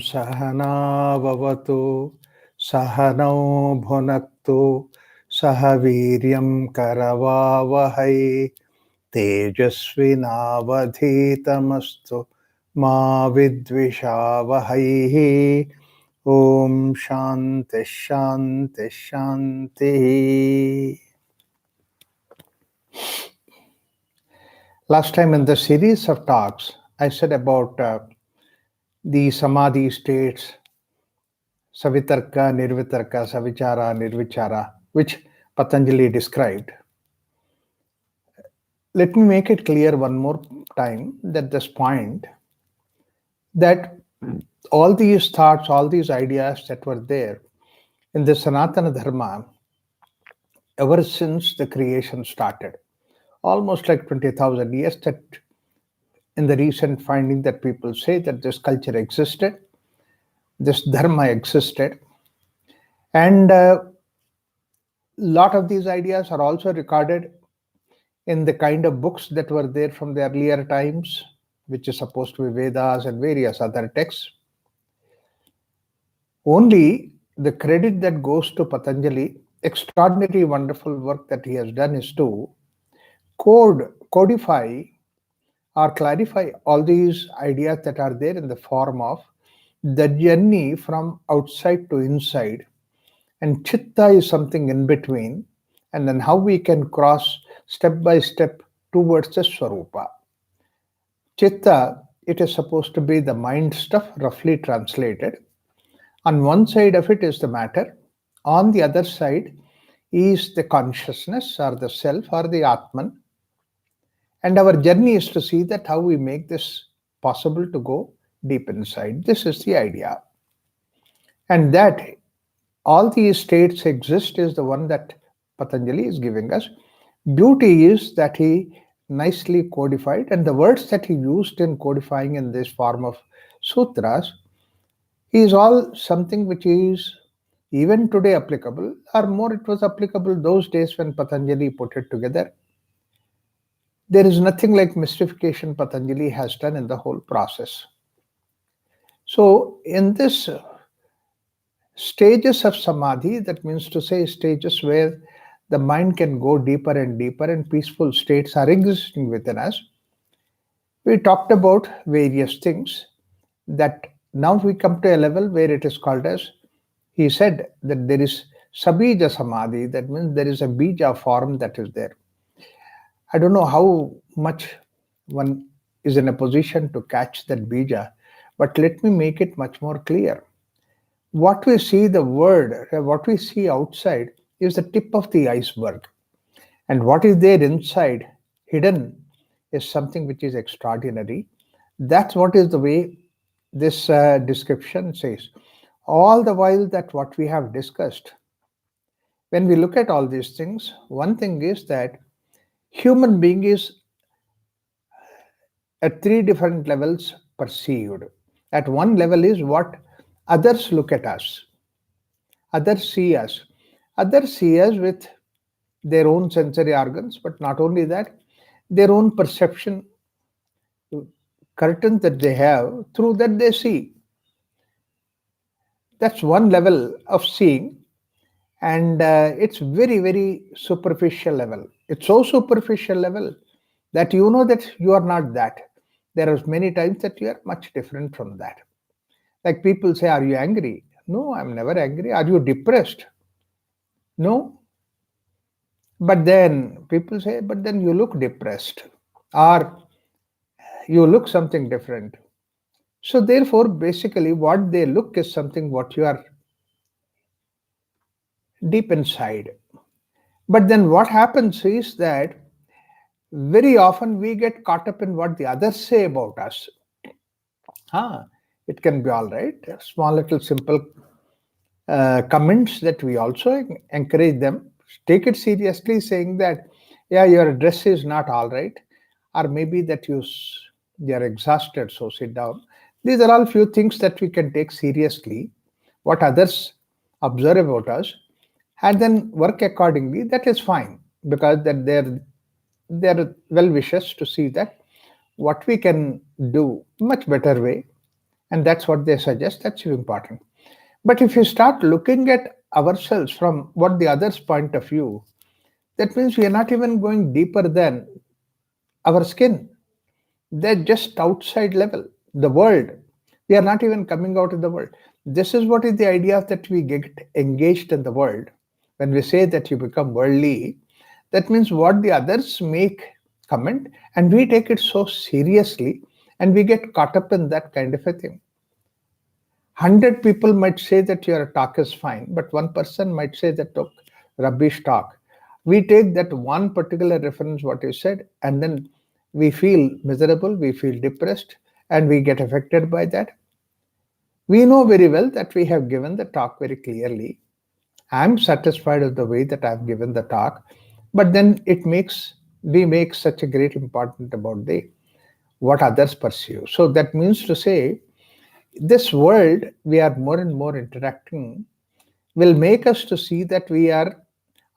सहनाववतु सहनौ भुनक्तु सह वीर्यं करवावहै तेजस्विनावधीतमस्तु मा विद्विषावहैः। ॐ शान्ति शान्ति शान्तिः। Last time in the series of talks, I said about the samadhi states, Savitarka, Nirvitarka, Savichara, Nirvichara, which Patanjali described. Let me make it clear one more time that this point, that all these thoughts, all these ideas that were there in the Sanatana Dharma ever since the creation started, almost like 20,000 years, that in the recent finding that people say that this culture existed, this dharma existed, and a lot of these ideas are also recorded in the kind of books that were there from the earlier times, which is supposed to be Vedas and various other texts. Only the credit that goes to Patanjali, extraordinary wonderful work that he has done, is to codify or clarify all these ideas that are there in the form of the journey from outside to inside, and chitta is something in between, and then how we can cross step by step towards the Swarupa. Chitta, it is supposed to be the mind stuff, roughly translated. On one side of it is the matter, on the other side is the consciousness or the self or the Atman. And our journey is to see that how we make this possible to go deep inside. This is the idea. And that all these states exist is the one that Patanjali is giving us. Beauty is that he nicely codified, and the words that he used in codifying in this form of sutras is all something which is even today applicable, or more it was applicable those days when Patanjali put it together. There is nothing like mystification Patanjali has done in the whole process. So in this stages of samadhi, that means to say stages where the mind can go deeper and deeper and peaceful states are existing within us, we talked about various things. That now we come to a level where it is called as, he said that there is sabija samadhi, that means there is a bija form that is there. I don't know how much one is in a position to catch that bija, but let me make it much more clear. What we see what we see outside is the tip of the iceberg. And what is there inside, hidden, is something which is extraordinary. That's what is the way this description says. All the while that what we have discussed, when we look at all these things, one thing is that human being is at three different levels perceived. At one level is what others look at us. Others see us. Others see us with their own sensory organs, but not only that, their own perception curtain that they have, through that they see. That's one level of seeing, and it's very, very superficial level. It's so superficial level that you know that you are not that. There are many times that you are much different from that. Like people say, are you angry? No, I'm never angry. Are you depressed? No. But then people say, but then you look depressed, or you look something different. So therefore, basically what they look is something what you are deep inside. But then what happens is that very often we get caught up in what the others say about us. It can be all right, small little simple comments that we also encourage them. Take it seriously, saying that, yeah, your dress is not all right, or maybe that you're exhausted, so sit down. These are all few things that we can take seriously, what others observe about us, and then work accordingly. That is fine, because that they're well wishes to see that what we can do much better way, And that's what they suggest. That's important. But if you start looking at ourselves from what the other's point of view, that means we are not even going deeper than our skin. They're just outside level, the world. We are not even coming out of the world. This is what is the idea that we get engaged in the world. When we say that you become worldly, that means what the others make comment, and we take it so seriously, and we get caught up in that kind of a thing. 100 people might say that your talk is fine, but one person might say that, look, rubbish talk. We take that one particular reference, what you said, and then we feel miserable, we feel depressed, and we get affected by that. We know very well that we have given the talk very clearly. I'm satisfied with the way that I've given the talk, but then we make such a great important about the what others pursue. So that means to say, this world we are more and more interacting will make us to see that we are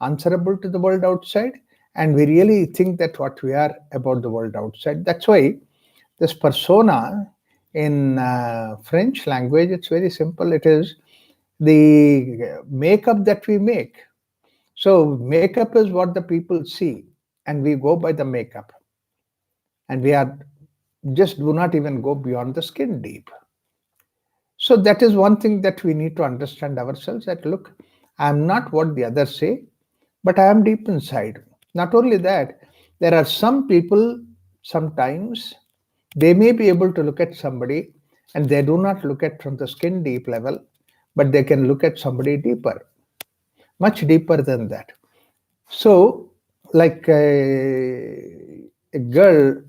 answerable to the world outside, and we really think that what we are about the world outside. That's why this persona in French language, it's very simple. It is the makeup that we make. So makeup is what the people see, and we go by the makeup, and we are just do not even go beyond the skin deep. So that is one thing that we need to understand ourselves, that look, I am not what the others say, but I am deep inside. Not only that, there are some people sometimes they may be able to look at somebody and they do not look at from the skin deep level, but they can look at somebody deeper, much deeper than that. So, like a girl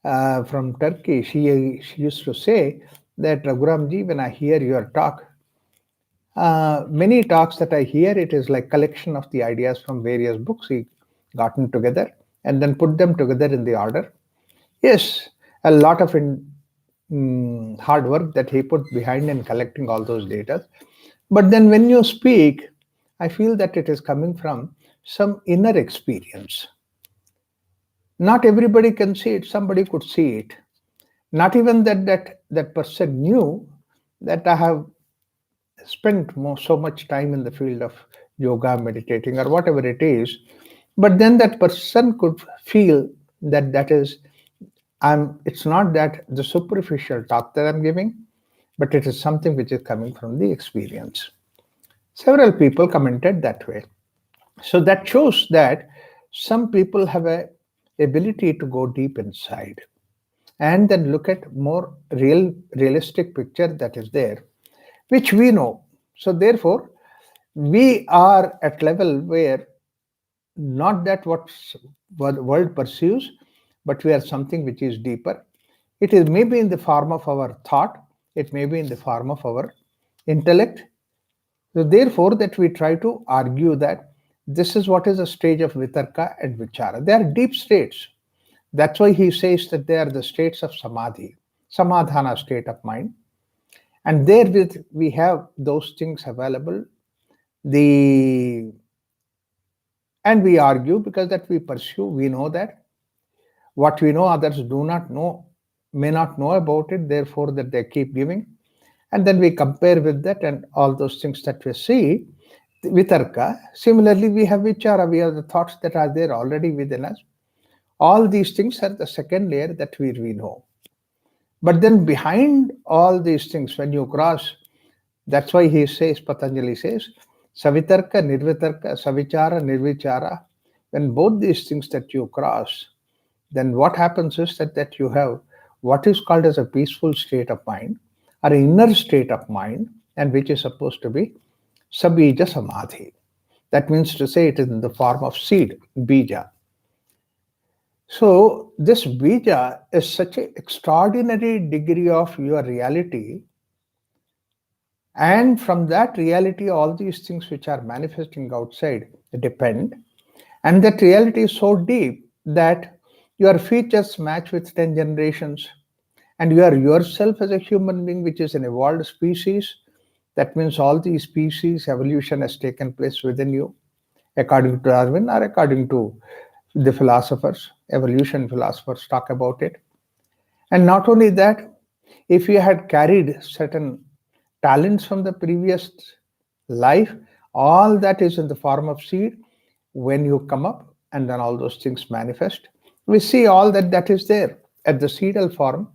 from Turkey, she used to say that, Raghuramji, when I hear your talk, many talks that I hear, it is like collection of the ideas from various books he gotten together and then put them together in the order. Yes, a lot of hard work that he put behind in collecting all those data. But then when you speak, I feel that it is coming from some inner experience. Not everybody can see it. Somebody could see it. Not even that person knew that I have spent so much time in the field of yoga, meditating, or whatever it is. But then that person could feel that that is it's not that the superficial talk that I'm giving, but it is something which is coming from the experience. Several people commented that way. So that shows that some people have a ability to go deep inside and then look at more realistic picture that is there, which we know. So therefore, we are at level where not that what the world pursues, but we are something which is deeper. It is maybe in the form of our thought, it may be in the form of our intellect. So therefore, that we try to argue that this is what is a stage of vitarka and vichara. They are deep states. That's why he says that they are the states of samadhi, samadhana state of mind. And therewith we have those things available. The and we argue because that we pursue, we know that what we know others do not know, may not know about it, therefore that they keep giving. And then we compare with that and all those things that we see, vitarka. Similarly, we have vichara, we have the thoughts that are there already within us. All these things are the second layer that we know. But then behind all these things, when you cross, that's why he says, Patanjali says, Savitarka, Nirvitarka, Savichara, Nirvichara. When both these things that you cross, then what happens is that you have what is called as a peaceful state of mind, or an inner state of mind, and which is supposed to be Sabija Samadhi. That means to say it is in the form of seed, bija. So this bija is such an extraordinary degree of your reality, and from that reality, all these things which are manifesting outside depend. And that reality is so deep that your features match with 10 generations, and you are yourself as a human being, which is an evolved species. That means all these species evolution has taken place within you, according to Darwin or according to the philosophers, evolution philosophers talk about it. And not only that, If you had carried certain talents from the previous life, all that is in the form of seed. When you come up and then all those things manifest, we see all that is there at the seedal form.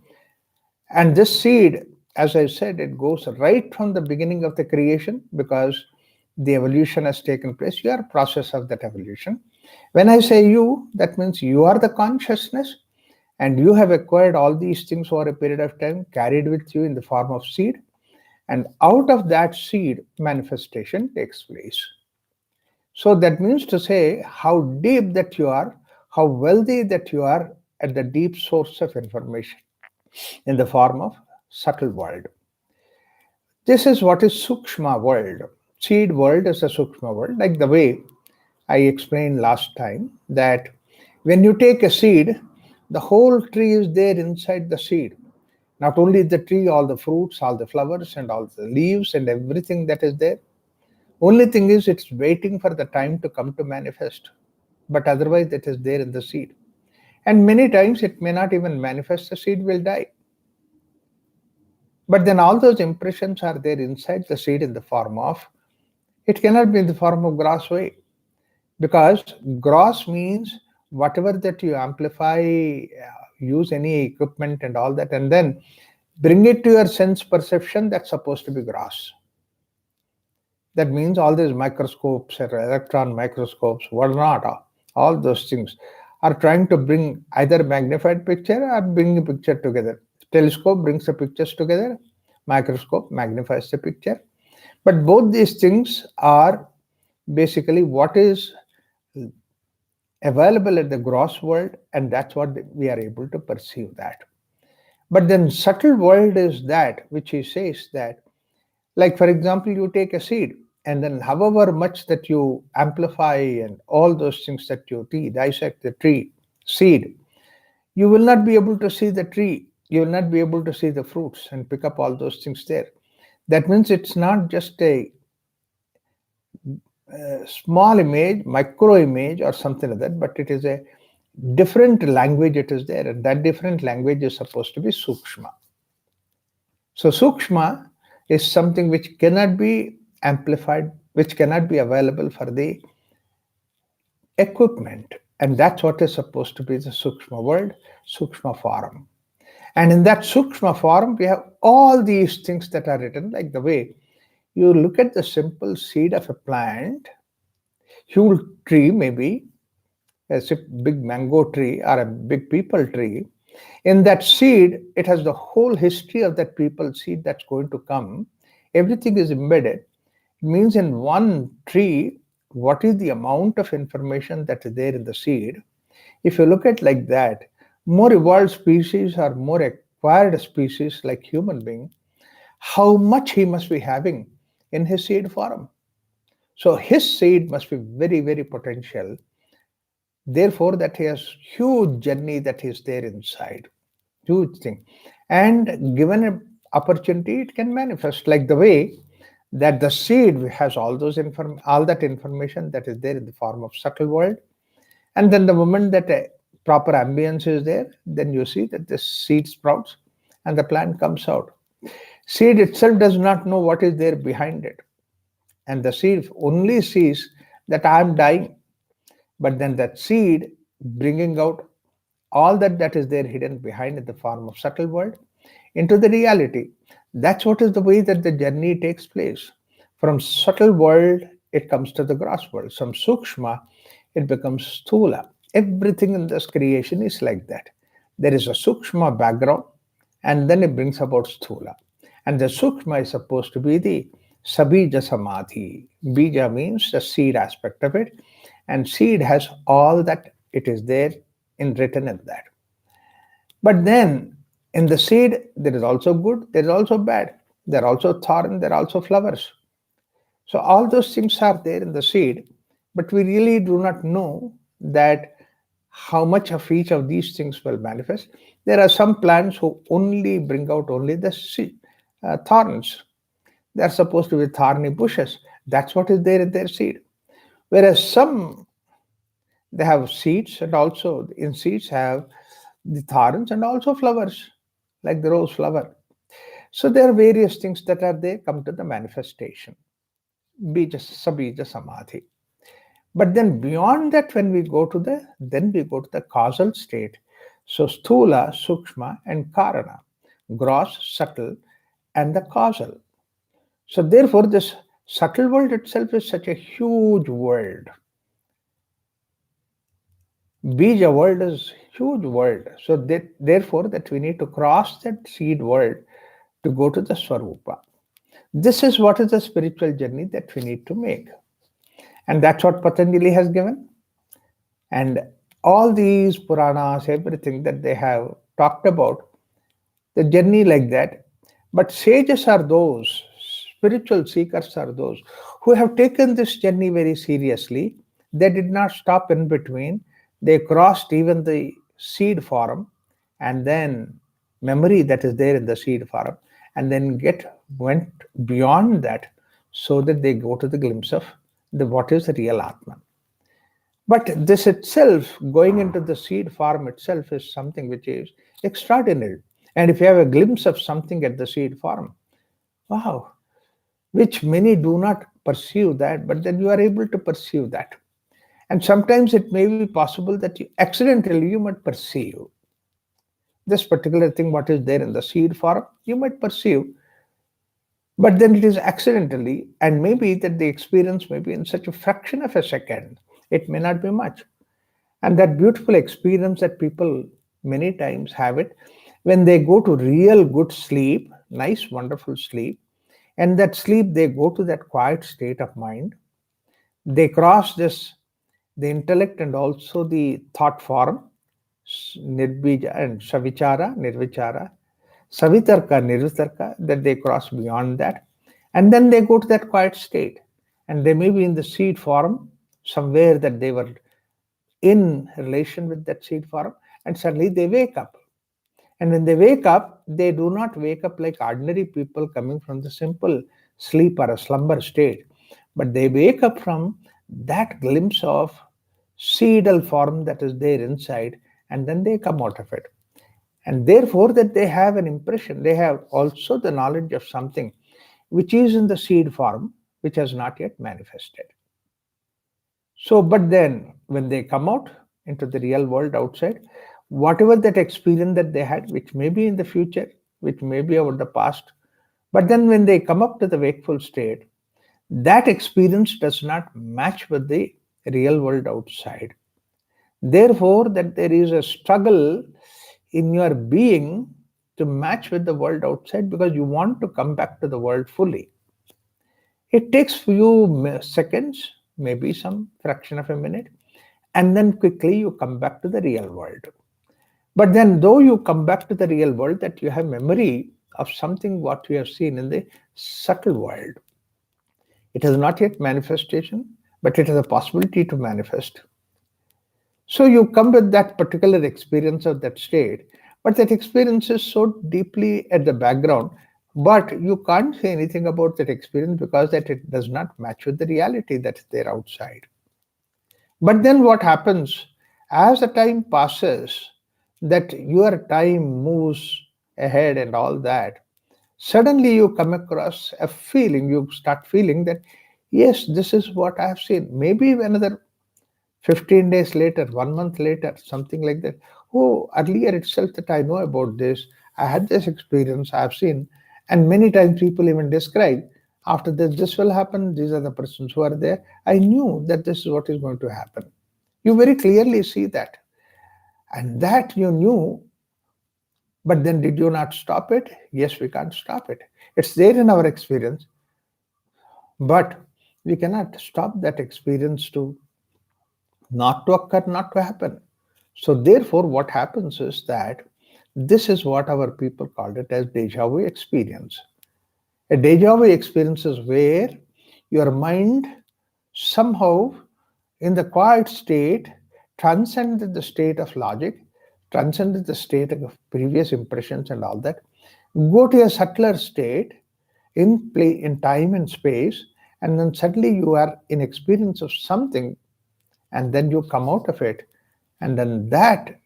And this seed, as I said, it goes right from the beginning of the creation, because the evolution has taken place. You are a process of that evolution. When I say you, that means you are the consciousness, and you have acquired all these things over a period of time, carried with you in the form of seed. And out of that seed, manifestation takes place. So that means to say how deep that you are, how wealthy that you are at the deep source of information in the form of subtle world. This is what is Sukshma world. Seed world is a Sukshma world, like the way I explained last time that when you take a seed, the whole tree is there inside the seed. Not only the tree, all the fruits, all the flowers, and all the leaves, and everything that is there. Only thing is, it's waiting for the time to come to manifest. But otherwise, it is there in the seed. And many times, it may not even manifest, the seed will die. But then all those impressions are there inside the seed in the form of, it cannot be in the form of gross way, because gross means whatever that you amplify, use any equipment and all that, and then bring it to your sense perception, that's supposed to be gross. That means all these microscopes or electron microscopes, what not, all those things are trying to bring either magnified picture or bring a picture together. Telescope brings the pictures together, microscope magnifies the picture. But both these things are basically what is available at the gross world, and that's what we are able to perceive that. But then subtle world is that which he says that, like for example, you take a seed, and then however much that you amplify and all those things that you dissect the tree seed, you will not be able to see the tree, you will not be able to see the fruits and pick up all those things there. That means it's not just a small image, micro image or something like that, but it is a different language it is there, and that different language is supposed to be Sukshma. So Sukshma is something which cannot be amplified, which cannot be available for the equipment. And that's what is supposed to be the Sukshma world, Sukshma form. And in that Sukshma form, we have all these things that are written, like the way you look at the simple seed of a plant, huge tree, maybe a big mango tree or a big people tree. In that seed, it has the whole history of that people seed that's going to come. Everything is embedded. It means in one tree, what is the amount of information that is there in the seed? If you look at like that, more evolved species or more acquired species like human being, how much he must be having in his seed form. So his seed must be very, very potential. Therefore, that he has huge journey that is there inside, huge thing. And given an opportunity, it can manifest, like the way that the seed has all all that information that is there in the form of subtle world. And then the moment that a proper ambience is there, then you see that the seed sprouts and the plant comes out. Seed itself does not know what is there behind it. And the seed only sees that I am dying. But then that seed bringing out all that is there hidden behind in the form of subtle world into the reality. That's what is the way that the journey takes place. From subtle world, it comes to the gross world. From Sukshma, it becomes Sthula. Everything in this creation is like that. There is a Sukshma background, and then it brings about Sthula. And the Sukshma is supposed to be the Sabija Samadhi. Bija means the seed aspect of it, and seed has all that it is there in written in that. But then in the seed, there is also good, there is also bad. There are also thorn, there are also flowers. So all those things are there in the seed, but we really do not know that how much of each of these things will manifest. There are some plants who only bring out only the thorns. They are supposed to be thorny bushes. That's what is there in their seed. Whereas some, they have seeds, and also in seeds have the thorns and also flowers, like the rose flower. So there are various things that are there, come to the manifestation. Bija, Sabija Samadhi. But then beyond that, when we go to the causal state. So sthula, sukshma, and karana, gross, subtle, and the causal. So therefore, this subtle world itself is such a huge world. Bija world is huge world. So therefore, that we need to cross that seed world to go to the Swarupa. This is what is the spiritual journey that we need to make. And that's what Patanjali has given. And all these Puranas, everything that they have talked about, the journey like that. But sages are those, spiritual seekers are those who have taken this journey very seriously. They did not stop in between. They crossed even the seed form and then memory that is there in the seed form, and then went beyond that so that they go to the glimpse of the what is the real Atman. But this itself, going into the seed form itself, is something which is extraordinary. And if you have a glimpse of something at the seed form, wow, which many do not perceive that, but then you are able to perceive that. And sometimes it may be possible that you accidentally you might perceive this particular thing, what is there in the seed form, you might perceive, but then it is accidentally, and maybe that the experience may be in such a fraction of a second. It may not be much. And that beautiful experience that people many times have it when they go to real good sleep, nice, wonderful sleep, and that sleep they go to that quiet state of mind. They cross this, the intellect and also the thought form, nirbija and savichara, nirvichara, savitarka, nirvitarka, that they cross beyond that. And then they go to that quiet state. And they may be in the seed form, somewhere that they were in relation with that seed form, and suddenly they wake up. And when they wake up, they do not wake up like ordinary people coming from the simple sleep or a slumber state, but they wake up from that glimpse of seedal form that is there inside, and then they come out of it. And therefore, that they have an impression, they have also the knowledge of something which is in the seed form, which has not yet manifested. So, but then when they come out into the real world outside, whatever that experience that they had, which may be in the future, which may be about the past, but then when they come up to the wakeful state, that experience does not match with the real world outside. Therefore, that there is a struggle in your being to match with the world outside because you want to come back to the world fully. It takes few seconds, maybe some fraction of a minute, and then quickly you come back to the real world. But then though you come back to the real world, that you have memory of something what you have seen in the subtle world. It has not yet manifestation, but it has a possibility to manifest. So you come with that particular experience of that state, but that experience is so deeply at the background, but you can't say anything about that experience because that it does not match with the reality that's there outside. But then what happens as the time passes, that your time moves ahead and all that, suddenly you come across a feeling, you start feeling that, yes, this is what I have seen. Maybe another 15 days later, 1 month later, something like that. Oh, earlier itself that I know about this, I had this experience, I have seen, and many times people even describe after this will happen, these are the persons who are there. I knew that this is what is going to happen. You very clearly see that. And that you knew, but then did you not stop it? Yes, we can't stop it. It's there in our experience, but we cannot stop that experience to not to occur, not to happen. So therefore, what happens is that this is what our people called it as deja vu experience. A deja vu experience is where your mind somehow in the quiet state transcended the state of logic, transcended the state of previous impressions and all that, go to a subtler state in play in time and space, and then suddenly you are in experience of something, and then you come out of it, and then that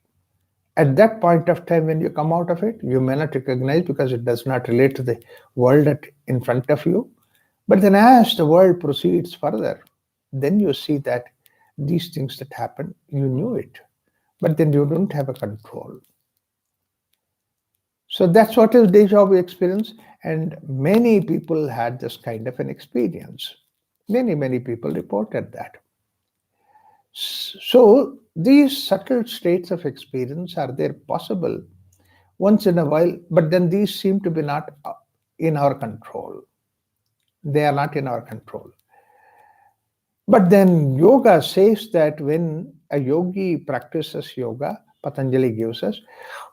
At that point of time, when you come out of it, you may not recognize because it does not relate to the world in front of you. But then, as the world proceeds further, then you see that these things that happen, you knew it, but then you don't have a control. So that's what is deja vu experience, and many people had this kind of an experience. Many people reported that. So these subtle states of experience are there possible once in a while, but then these seem to be not in our control. They are not in our control. But then yoga says that when a yogi practices yoga, Patanjali gives us,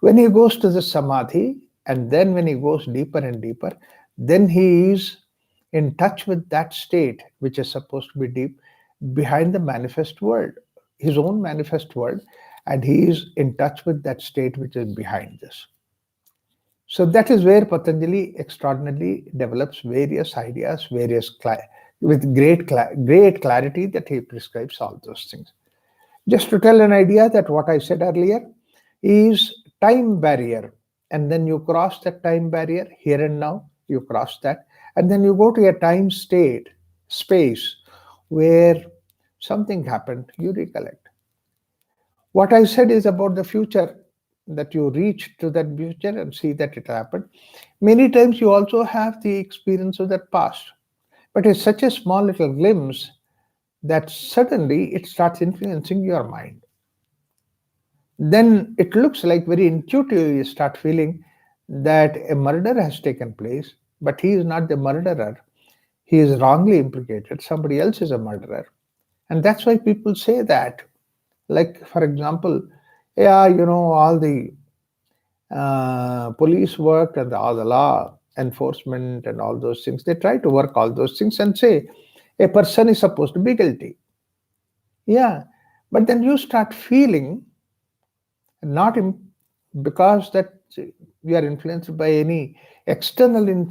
when he goes to the samadhi and then when he goes deeper and deeper, then he is in touch with that state which is supposed to be deep behind the manifest world, his own manifest world, and he is in touch with that state which is behind this. So that is where Patanjali extraordinarily develops various ideas, with great clarity that he prescribes all those things. Just to tell an idea that what I said earlier is time barrier, and then you cross that time barrier here and now. You cross that, and then you go to a time state, space, where something happened. You recollect. What I said is about the future, that you reach to that future and see that it happened. Many times you also have the experience of that past, but it's such a small little glimpse that suddenly it starts influencing your mind. Then it looks like very intuitively you start feeling that a murder has taken place, but he is not the murderer. He is wrongly implicated. Somebody else is a murderer. And that's why people say that. Like, for example, yeah, all the police work and all the law enforcement and all those things, they try to work all those things and say a person is supposed to be guilty. Yeah, but then you start feeling not because that we are influenced by any external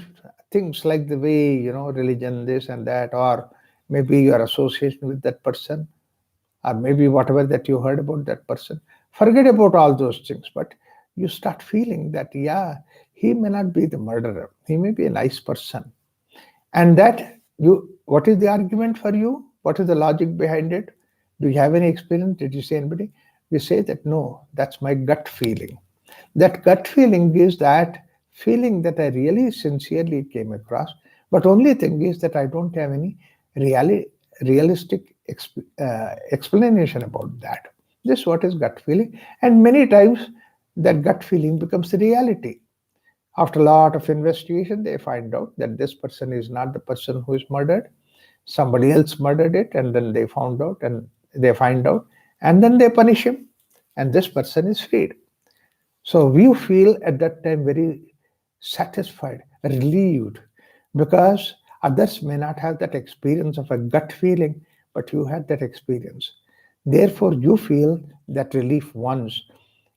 things like the way religion, this and that, or maybe your association with that person, or maybe whatever that you heard about that person. Forget about all those things, but you start feeling that, yeah, he may not be the murderer. He may be a nice person. And that what is the argument for you? What is the logic behind it? Do you have any experience? Did you see anybody? We say that no, that's my gut feeling. That gut feeling is that feeling that I really sincerely came across. But only thing is that I don't have any realistic explanation about that. This is what is gut feeling. And many times that gut feeling becomes the reality. After a lot of investigation, they find out that this person is not the person who is murdered. Somebody else murdered it, and then they find out, and then they punish him, and this person is freed. So we feel at that time very satisfied, relieved, because others may not have that experience of a gut feeling, but you had that experience. Therefore, you feel that relief once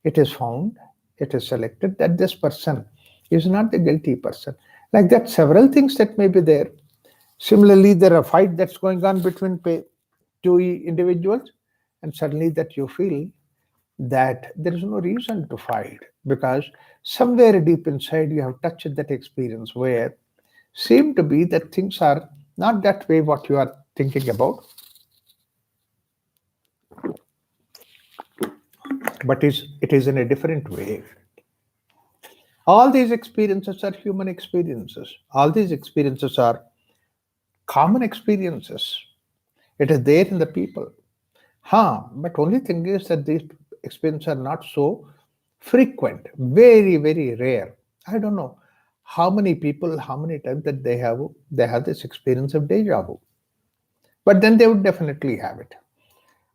it is found, it is selected that this person is not the guilty person. Like that, several things that may be there. Similarly, there are fight that's going on between two individuals, and suddenly that you feel that there is no reason to fight because somewhere deep inside you have touched that experience where seem to be that things are not that way what you are thinking about, but it is in a different way. All these experiences are human experiences. All these experiences are common experiences. It is there in the people. But only thing is that these experiences are not so frequent, very rare. I don't know how many people, how many times that they have this experience of deja vu. But then they would definitely have it.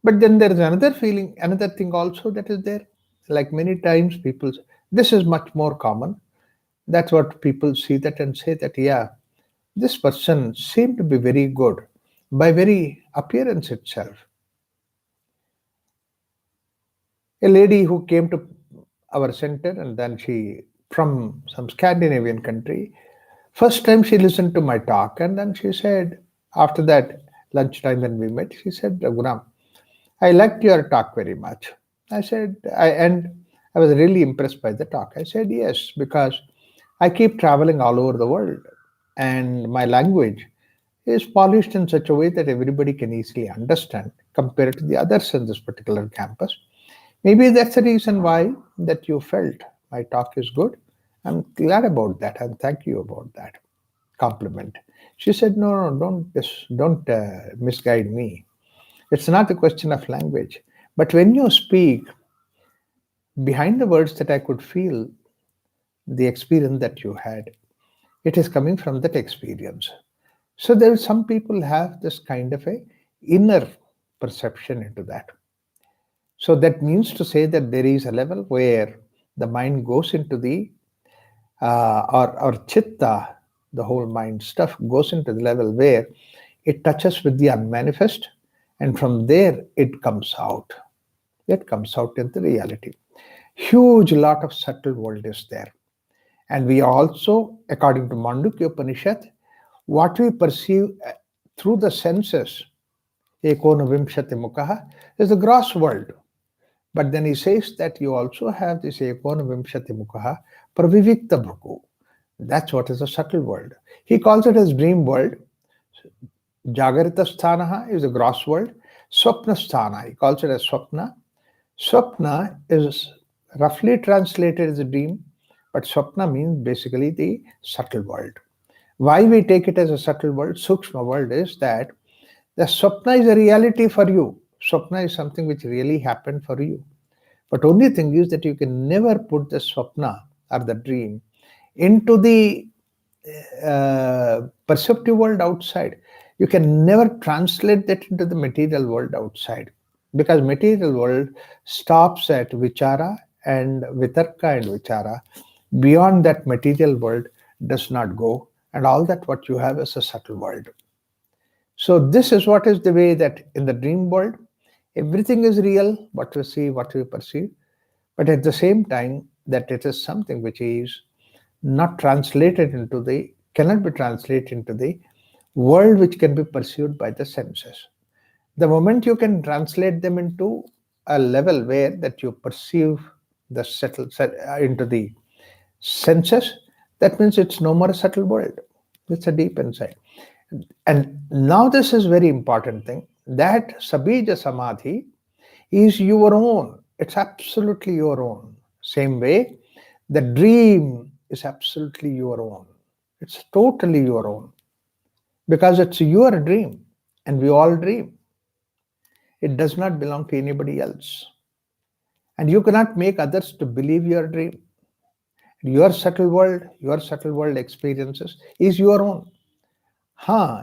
But then there is another feeling, another thing also that is there. Like many times people, this is much more common. That's what people see that and say that, yeah, this person seemed to be very good by very appearance itself. A lady who came to our center and then she from some Scandinavian country. First time she listened to my talk and then she said, after that lunchtime when we met, she said, Raghuram, I liked your talk very much. I said, and I was really impressed by the talk. I said, yes, because I keep traveling all over the world and my language is polished in such a way that everybody can easily understand compared to the others in this particular campus. Maybe that's the reason why that you felt my talk is good. I'm glad about that and thank you about that compliment. She said, no, no, don't misguide me. It's not a question of language. But when you speak, behind the words that I could feel the experience that you had. It is coming from that experience. So there some people have this kind of a inner perception into that. So that means to say that there is a level where the mind goes into the or chitta, the whole mind stuff goes into the level where it touches with the unmanifest, and from there it comes out. It comes out into reality. Huge lot of subtle world is there. And we also, according to Mandukya Upanishad, what we perceive through the senses, ekona vimshati mukaha, is the gross world. But then he says that you also have this ekona vimshati mukaha, pravivikta bhuku. That's what is the subtle world. He calls it as dream world. Jagarita sthanaha is the gross world. Swapna sthana, he calls it as swapna. Swapna is roughly translated as a dream, but Swapna means basically the subtle world. Why we take it as a subtle world, Sukshma world, is that the Swapna is a reality for you. Swapna is something which really happened for you. But only thing is that you can never put the Swapna or the dream into the perceptive world outside. You can never translate that into the material world outside, because material world stops at vichara and vitarka and vichara. Beyond that, material world does not go, and all that what you have is a subtle world. So this is what is the way that in the dream world everything is real, what we see, what we perceive, but at the same time that it is something which is not translated into the, cannot be translated into the world which can be perceived by the senses. The moment you can translate them into a level where that you perceive the into the senses, that means it's no more a subtle world. It's a deep insight. And now this is very important thing, that Sabija Samadhi is your own. It's absolutely your own. Same way, the dream is absolutely your own. It's totally your own. Because it's your dream, and we all dream. It does not belong to anybody else. And you cannot make others to believe your dream. Your subtle world experiences is your own.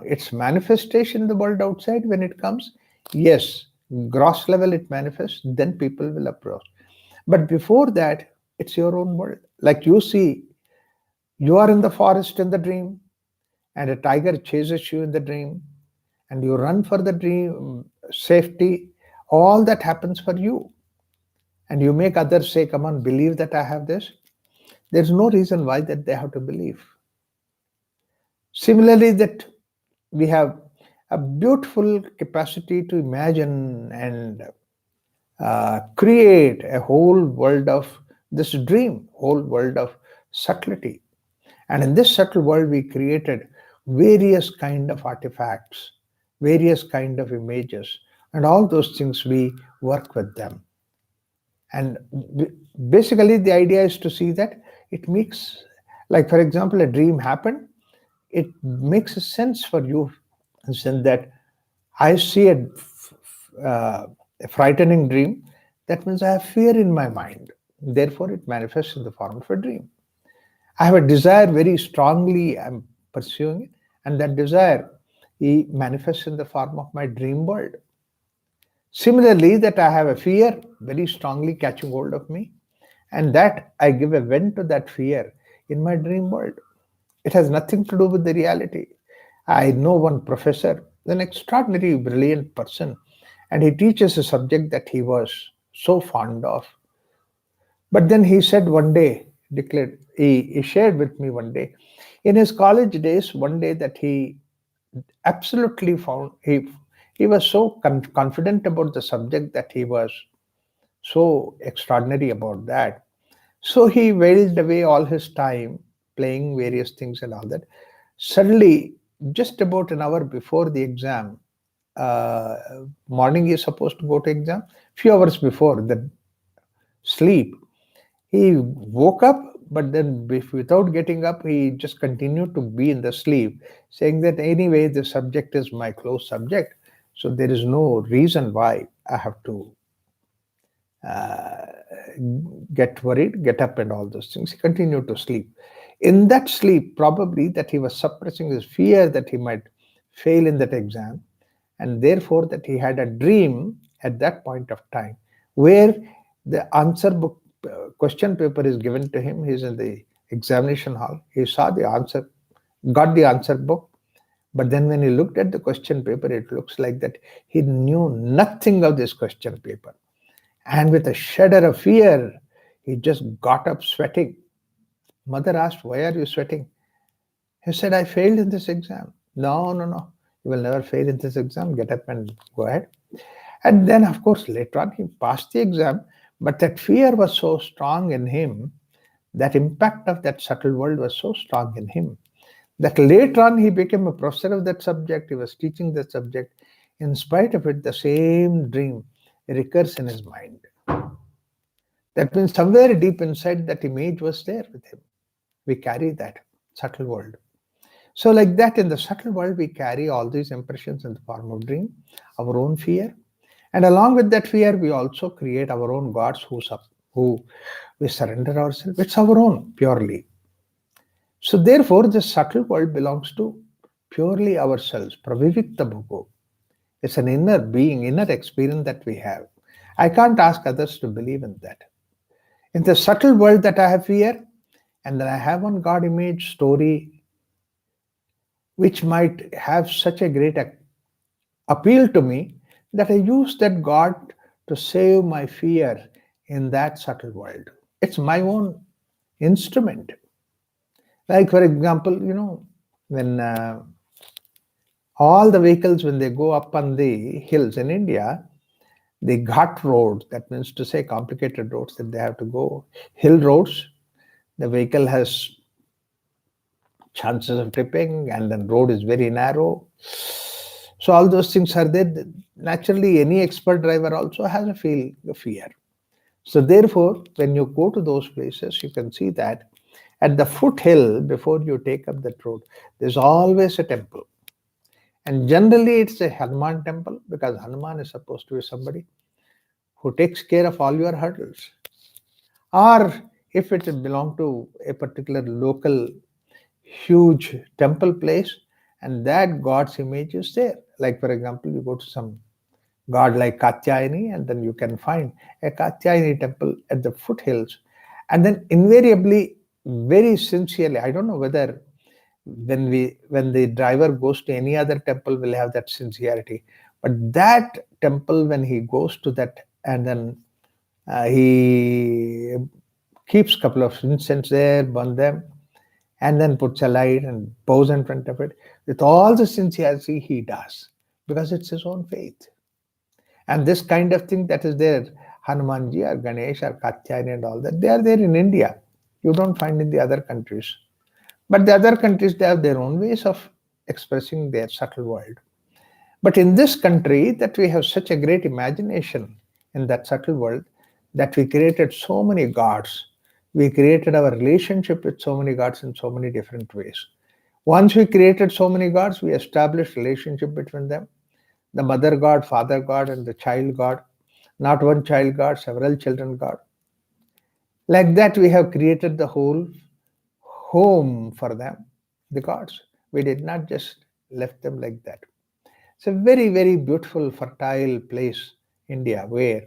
Its manifestation in the world outside when it comes, yes, gross level it manifests, then people will approach. But before that, it's your own world. Like you see, you are in the forest in the dream, and a tiger chases you in the dream, and you run for the dream safety. All that happens for you. And you make others say, come on, believe that I have this. There's no reason why that they have to believe. Similarly, that we have a beautiful capacity to imagine and create a whole world of this dream, whole world of subtlety. And in this subtle world, we created various kind of artifacts, various kind of images, and all those things we work with them. And basically, the idea is to see that it makes, like for example, a dream happened, it makes a sense for you, in the sense that I see a frightening dream. That means I have fear in my mind. Therefore, it manifests in the form of a dream. I have a desire very strongly, I'm pursuing it, and that desire manifests in the form of my dream world. Similarly, that I have a fear very strongly catching hold of me, and that I give a vent to that fear in my dream world. It has nothing to do with the reality. I know one professor, an extraordinary brilliant person, and he teaches a subject that he was so fond of. But then he said one day, declared, he shared with me one day, in his college days, one day that he absolutely found, he was so confident about the subject that he was So extraordinary about that. So he wailed away all his time playing various things and all that. Suddenly, just about an hour before the exam, uh, morning is supposed to go to exam. Few hours before the sleep, he woke up, but then without getting up, he just continued to be in the sleep, saying that anyway, the subject is my close subject, so there is no reason why I have to uh, get worried, get up, and all those things. He continued to sleep. In that sleep, probably that he was suppressing his fear that he might fail in that exam, and therefore that he had a dream at that point of time where the answer book question paper is given to him. He's in the examination hall. He saw the answer, got the answer book, but then when he looked at the question paper, it looks like that he knew nothing of this question paper. And with a shudder of fear, he just got up sweating. Mother asked, "Why are you sweating?" He said, "I failed in this exam." "No, no, no. You will never fail in this exam. Get up and go ahead." And then, of course, later on, he passed the exam. But that fear was so strong in him, that impact of that subtle world was so strong in him, that later on he became a professor of that subject. He was teaching that subject. In spite of it, the same dream recurs in his mind. That means somewhere deep inside that image was there with him. We carry that subtle world. So, like that, in the subtle world, we carry all these impressions in the form of dream, our own fear. And along with that fear, we also create our own gods who we surrender ourselves. It's our own purely. So, therefore, the subtle world belongs to purely ourselves. Pravivikta bhugo. It's an inner being, inner experience that we have. I can't ask others to believe in that. In the subtle world that I have here, and then I have one God image story which might have such a great appeal to me that I use that God to save my fear in that subtle world. It's my own instrument. Like, for example, when all the vehicles, when they go up on the hills in India, the ghat road, that means to say complicated roads that they have to go, hill roads, the vehicle has chances of tripping, and then road is very narrow. So all those things are there. Naturally, any expert driver also has a fear. So therefore, when you go to those places, you can see that at the foothill, before you take up that road, there's always a temple. And generally, it's a Hanuman temple, because Hanuman is supposed to be somebody who takes care of all your hurdles. Or if it belongs to a particular local huge temple place, and that god's image is there. Like, for example, you go to some god like Katyayani, and then you can find a Katyayani temple at the foothills. And then invariably, very sincerely, I don't know whether when the driver goes to any other temple will have that sincerity, but that temple, when he goes to that, and then he keeps couple of incense there, burn them, and then puts a light and bows in front of it with all the sincerity he does, because it's his own faith. And this kind of thing that is there, Hanumanji or Ganesh or Katyayani and all that, they are there in India. You don't find in the other countries. But the other countries, they have their own ways of expressing their subtle world. But in this country, that we have such a great imagination in that subtle world, that we created so many gods. We created our relationship with so many gods in so many different ways. Once we created so many gods, we established relationship between them. The mother god, father god, and the child god. Not one child god, several children god. Like that, we have created the whole home for them, the gods. We did not just left them like that. It's a very, very beautiful, fertile place, India, where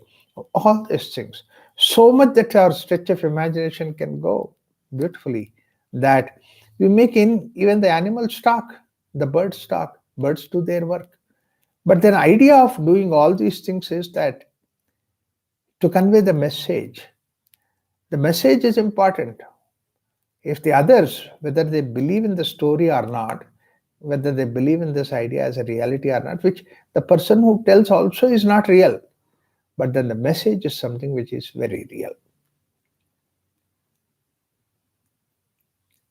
all these things, so much that our stretch of imagination can go beautifully, that we make in even the animals talk, the birds talk, birds do their work. But the idea of doing all these things is that to convey the message. The message is important. If the others, whether they believe in the story or not, whether they believe in this idea as a reality or not, which the person who tells also is not real, but then the message is something which is very real.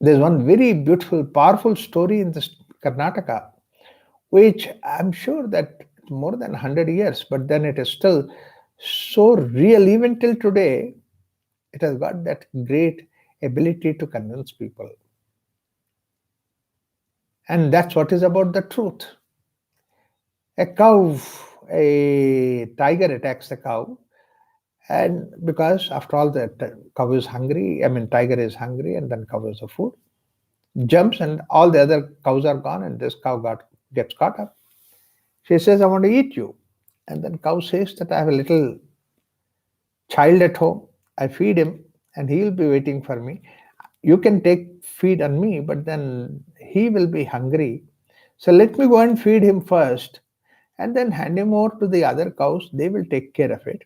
There's one very beautiful, powerful story in this Karnataka, which I'm sure that more than 100 years, but then it is still so real even till today. It has got that great ability to convince people. And that's what is about the truth. A cow, a tiger attacks the cow, and because after all, the cow is hungry, I mean, tiger is hungry, and then cow is the food, jumps, and all the other cows are gone, and this cow gets caught up. She says, I want to eat you. And then cow says that I have a little child at home. I feed him, and he will be waiting for me. You can take feed on me, but then he will be hungry. So let me go and feed him first, and then hand him over to the other cows. They will take care of it.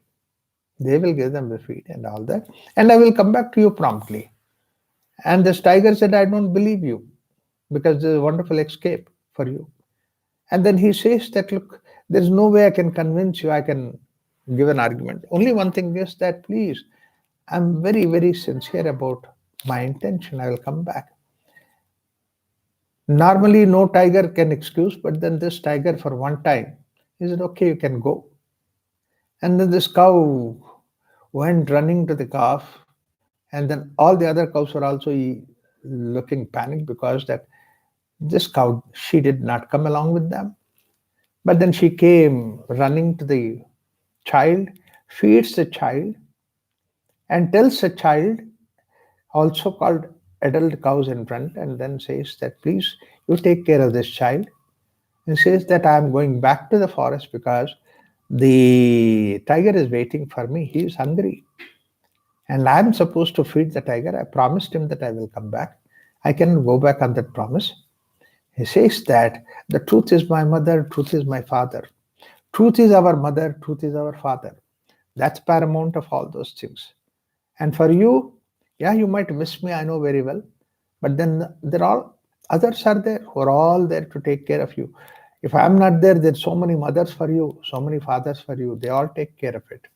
They will give them the feed and all that. And I will come back to you promptly. And this tiger said, I don't believe you because there's a wonderful escape for you. And then he says that, look, there's no way I can convince you, I can give an argument. Only one thing is that, please, I'm very, very sincere about my intention. I will come back. Normally, no tiger can excuse, but then this tiger, for one time, he said, okay, you can go. And then this cow went running to the calf, and then all the other cows were also looking panicked because that this cow, she did not come along with them. But then she came running to the child, feeds the child, and tells the child, also called adult cows in front, and then says that, please, you take care of this child. And says that I am going back to the forest because the tiger is waiting for me. He is hungry. And I'm supposed to feed the tiger. I promised him that I will come back. I can go back on that promise. He says that the truth is my mother, truth is my father. Truth is our mother, truth is our father. That's paramount of all those things. And for you, yeah, you might miss me, I know very well. But then there are others are there who are all there to take care of you. If I'm not there, there's so many mothers for you, so many fathers for you. They all take care of it.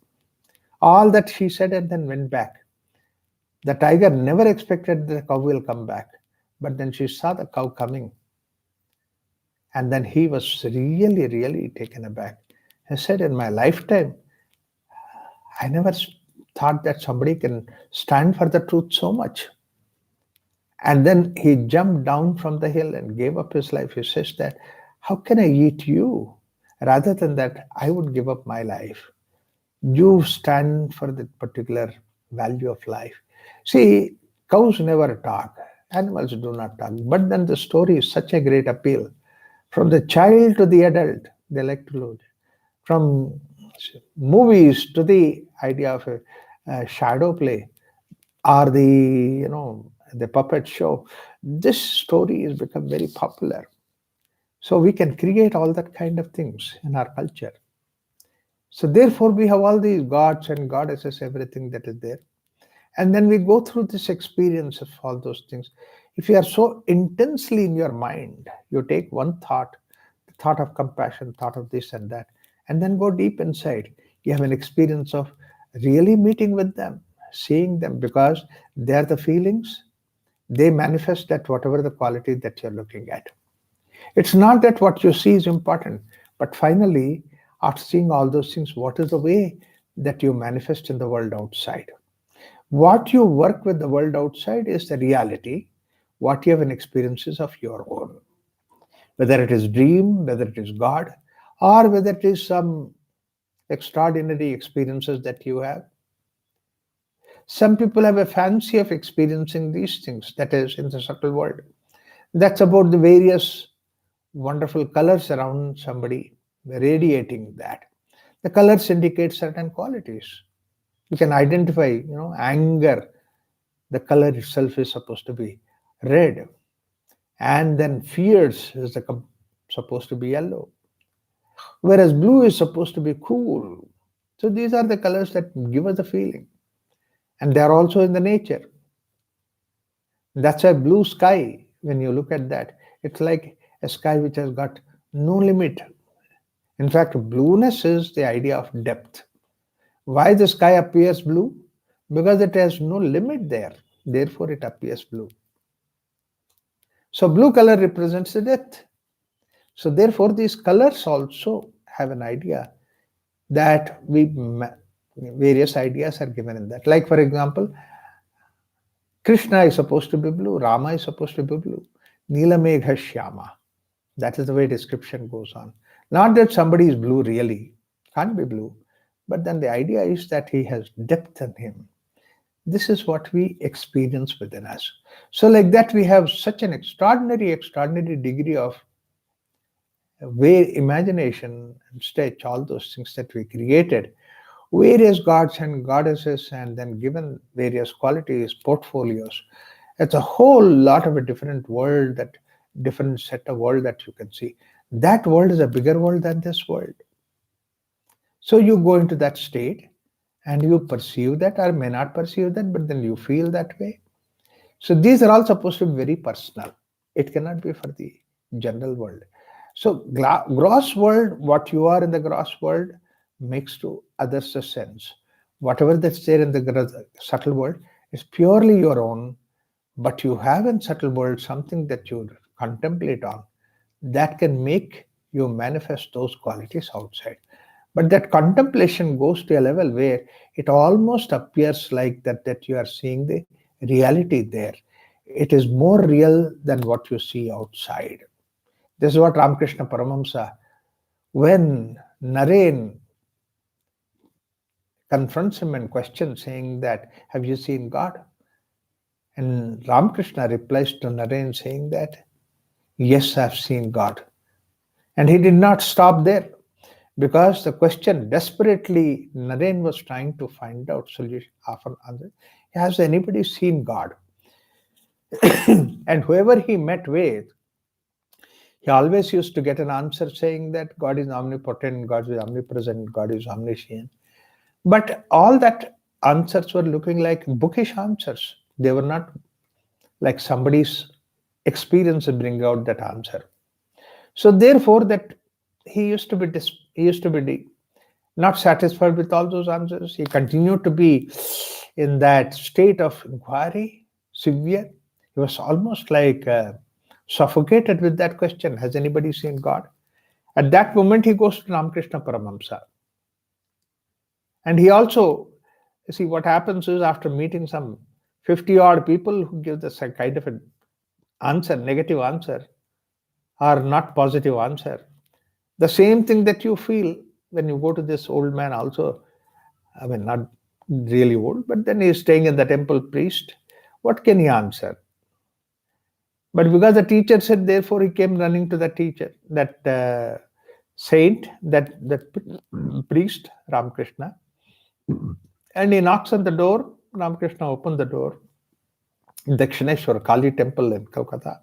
All that she said and then went back. The tiger never expected the cow will come back. But then she saw the cow coming. And then he was really, really taken aback. He said, in my lifetime, I never thought that somebody can stand for the truth so much. And then he jumped down from the hill and gave up his life. He says that, how can I eat you? Rather than that, I would give up my life. You stand for the particular value of life. See, cows never talk. Animals do not talk. But then the story is such a great appeal. From the child to the adult, they like to load. From movies to the idea of a shadow play or the puppet show, this story has become very popular. So we can create all that kind of things in our culture. So therefore, we have all these gods and goddesses, everything that is there. And then we go through this experience of all those things. If you are so intensely in your mind, you take one thought, the thought of compassion, thought of this and that, and then go deep inside. You have an experience of really meeting with them, seeing them, because they are the feelings. They manifest that whatever the quality that you're looking at. It's not that what you see is important, but finally, after seeing all those things, what is the way that you manifest in the world outside? What you work with the world outside is the reality, what you have in experiences of your own. Whether it is dream, whether it is God, or whether it is some extraordinary experiences that you have. Some people have a fancy of experiencing these things, that is, in the subtle world. That's about the various wonderful colors around somebody, radiating that. The colors indicate certain qualities. You can identify, anger. The color itself is supposed to be red. And then fears is supposed to be yellow. Whereas blue is supposed to be cool. So these are the colors that give us the feeling. And they are also in the nature. That's a blue sky. When you look at that, it's like a sky which has got no limit. In fact, blueness is the idea of depth. Why the sky appears blue? Because it has no limit there. Therefore, it appears blue. So, blue color represents the death. So, therefore, these colors also have an idea that various ideas are given in that. Like, for example, Krishna is supposed to be blue, Rama is supposed to be blue, Nila Megha Shyama. That is the way description goes on. Not that somebody is blue really, can't be blue, but then the idea is that he has depth in him. This is what we experience within us. So, like that, we have such an extraordinary degree of where imagination and stretch, all those things that we created, various gods and goddesses, and then given various qualities, portfolios. It's a whole lot of a different world, that different set of world that you can see. That world is a bigger world than this world. So you go into that state and you perceive that, or may not perceive that, but then you feel that way. So these are all supposed to be very personal. It cannot be for the general world. So gross world, what you are in the gross world makes to others a sense. Whatever that's there in the subtle world is purely your own, but you have in subtle world something that you contemplate on that can make you manifest those qualities outside. But that contemplation goes to a level where it almost appears like that you are seeing the reality there. It is more real than what you see outside. This is what Ramakrishna Paramahamsa, when Naren confronts him and questions, saying that, have you seen God? And Ramakrishna replies to Naren saying that, yes, I've seen God. And he did not stop there, because the question desperately Naren was trying to find out solution after answer. Has anybody seen God? And whoever he met with, he always used to get an answer saying that God is omnipotent, God is omnipresent, God is omniscient. But all that answers were looking like bookish answers. They were not like somebody's experience to bring out that answer. So therefore, that he used to be not satisfied with all those answers. He continued to be in that state of inquiry, severe. He was almost like suffocated with that question, has anybody seen God? At that moment, he goes to Ramakrishna Paramahamsa. And he also, see, what happens is after meeting some 50 odd people who give this kind of an answer, negative answer, or not positive answer, the same thing that you feel when you go to this old man also, I mean, not really old, but then he's staying in the temple priest. What can he answer? But because the teacher said, therefore he came running to the teacher, that saint, that priest, Ramakrishna. And he knocks on the door. Ramakrishna opened the door. Dakshineshwar Kali temple in Kolkata.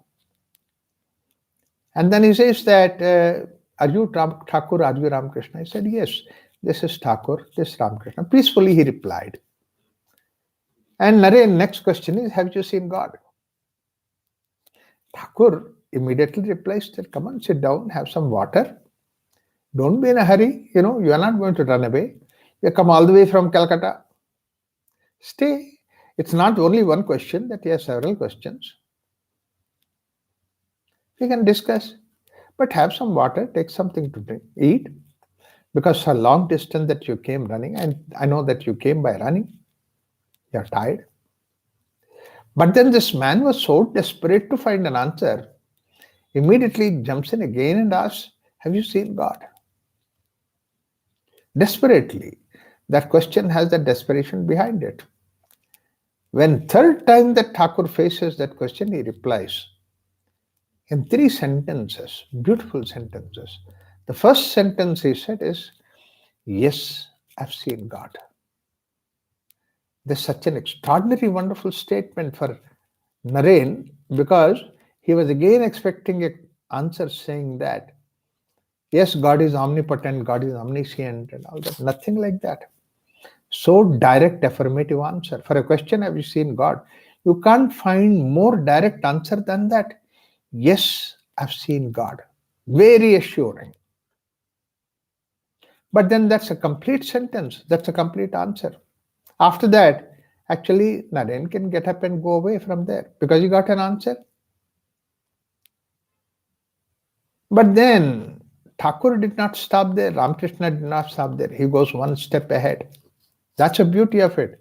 And then he says that, are you Thakur, are you Ramakrishna? He said, yes, this is Thakur, this is Ramakrishna. Peacefully he replied. And Naren, next question is, have you seen God? Thakur immediately replies that, come on, sit down, have some water. Don't be in a hurry. You are not going to run away. You come all the way from Calcutta. Stay. It's not only one question, that he has several questions. We can discuss. But have some water, take something to drink, eat. Because a long distance that you came running, and I know that you came by running, you're tired. But then this man was so desperate to find an answer, immediately jumps in again and asks, have you seen God? Desperately. That question has that desperation behind it. When third time that Thakur faces that question, he replies in 3 sentences, beautiful sentences. The first sentence he said is, yes, I've seen God. This is such an extraordinary, wonderful statement for Naren, because he was again expecting an answer saying that, yes, God is omnipotent, God is omniscient, and all that. Nothing like that. So direct affirmative answer. For a question, have you seen God? You can't find more direct answer than that. Yes, I've seen God. Very assuring. But then that's a complete sentence, that's a complete answer. After that, actually, Naren can get up and go away from there because he got an answer. But then Thakur did not stop there, Ramakrishna did not stop there. He goes one step ahead. That's the beauty of it.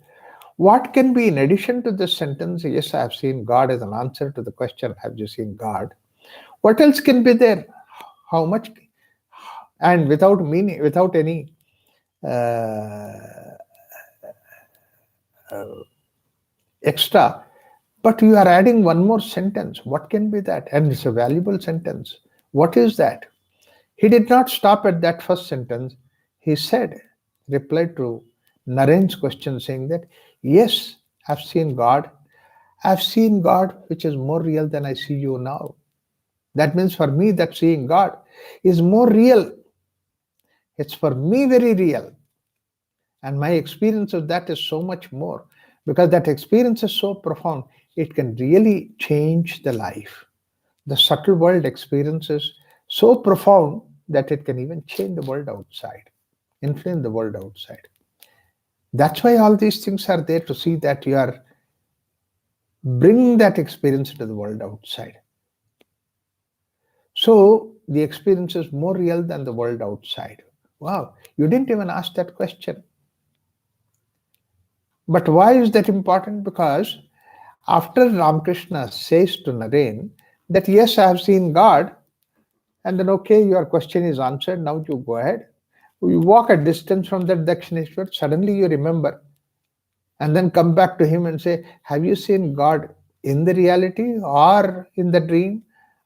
What can be in addition to this sentence? Yes, I have seen God as an answer to the question, have you seen God? What else can be there? How much? And without meaning, without any uh, extra, but you are adding one more sentence. What can be that? And it's a valuable sentence. What is that? He did not stop at that first sentence. He said, replied to Naren's question, saying that, yes, I've seen God. I've seen God, which is more real than I see you now. That means for me, that seeing God is more real. It's for me very real. And my experience of that is so much more because that experience is so profound, it can really change the life. The subtle world experience is so profound that it can even change the world outside, influence the world outside. That's why all these things are there to see that you are bringing that experience into the world outside. So the experience is more real than the world outside. Wow, you didn't even ask that question. But why is that important? Because after Ramakrishna says to Naren that, yes, I have seen God, and then, okay, your question is answered, now you go ahead. You walk a distance from that Dakshineshwar, suddenly you remember, and then come back to him and say, have you seen God in the reality, or in the dream,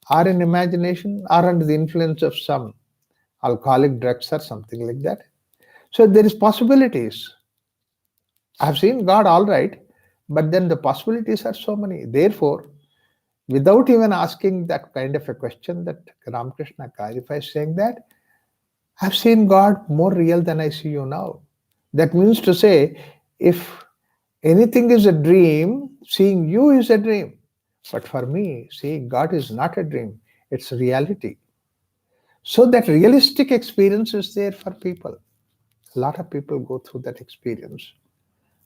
or in imagination, or under the influence of some alcoholic drugs or something like that? So there is possibilities. I've seen God, all right, but then the possibilities are so many. Therefore, without even asking that kind of a question, that Ramakrishna clarifies, saying that I've seen God more real than I see you now. That means to say, if anything is a dream, seeing you is a dream. But for me, seeing God is not a dream, it's reality. So that realistic experience is there for people. A lot of people go through that experience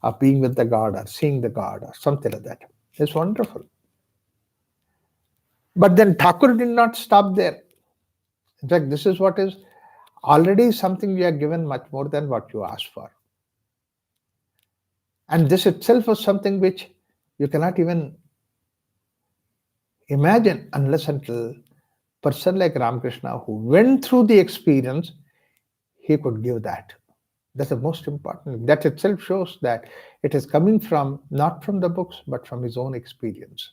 of being with the God or seeing the God or something like that. It's wonderful. But then Thakur did not stop there. In fact, this is what is already something we are given much more than what you asked for. And this itself was something which you cannot even imagine unless until person like Ramakrishna who went through the experience, he could give that. That's the most important. That itself shows that it is coming from not from the books, but from his own experience.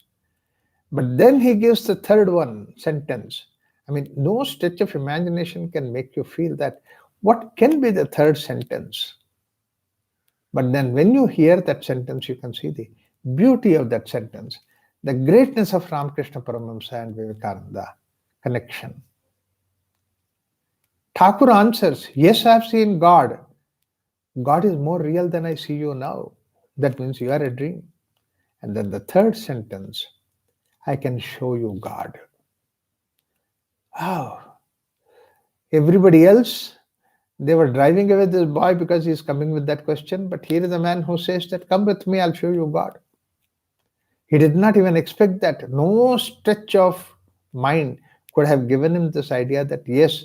But then he gives the third one sentence. I mean, no stretch of imagination can make you feel that what can be the third sentence. But then when you hear that sentence, you can see the beauty of that sentence, the greatness of Ramakrishna Paramahamsa and Vivekananda connection. Thakur answers, yes, I have seen God. God is more real than I see you now. That means you are a dream. And then the third sentence, I can show you God. Oh, everybody else, they were driving away this boy because he's coming with that question. But here is a man who says that, come with me, I'll show you God. He did not even expect that. No stretch of mind could have given him this idea that, yes,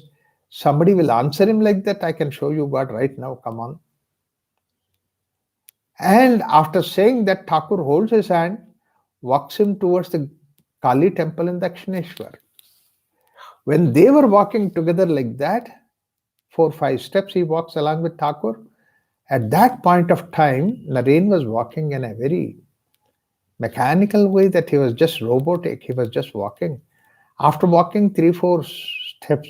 somebody will answer him like that. I can show you God right now. Come on. And after saying that, Thakur holds his hand, walks him towards the Kali temple in Dakshineshwar. When they were walking together like that, 4-5 steps he walks along with Thakur. At that point of time, Naren was walking in a very mechanical way, that he was just robotic. He was just walking. After walking 3-4 steps,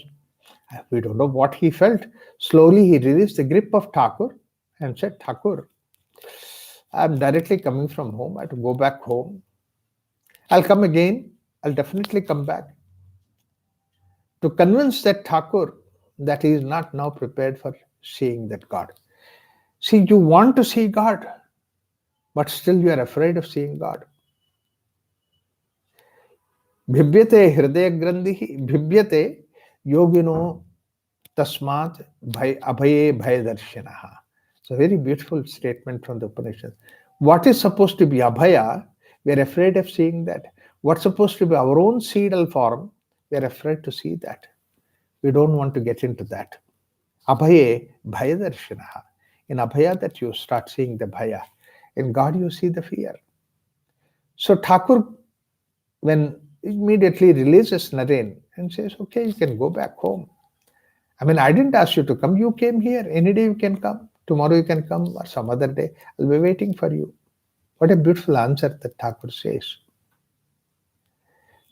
we don't know what he felt. Slowly he released the grip of Thakur and said, Thakur, I'm directly coming from home. I have to go back home. I'll come again. I'll definitely come back. To convince that Thakur that he is not now prepared for seeing that God. See, you want to see God, but still you are afraid of seeing God. Bhibyate hridaya grandhi, bhibyate yogino Tasmat abhaye bhayadarshinaha. It's a very beautiful statement from the Upanishad. What is supposed to be abhaya, we are afraid of seeing that. What's supposed to be our own seedal form, we are afraid to see that. We don't want to get into that. Abhaye bhayadarshinaha. In abhaya, that you start seeing the bhaya. In God, you see the fear. So Thakur, when immediately releases Naren and says, okay, you can go back home. I mean, I didn't ask you to come. You came here. Any day you can come. Tomorrow you can come or some other day. I'll be waiting for you. What a beautiful answer that Thakur says.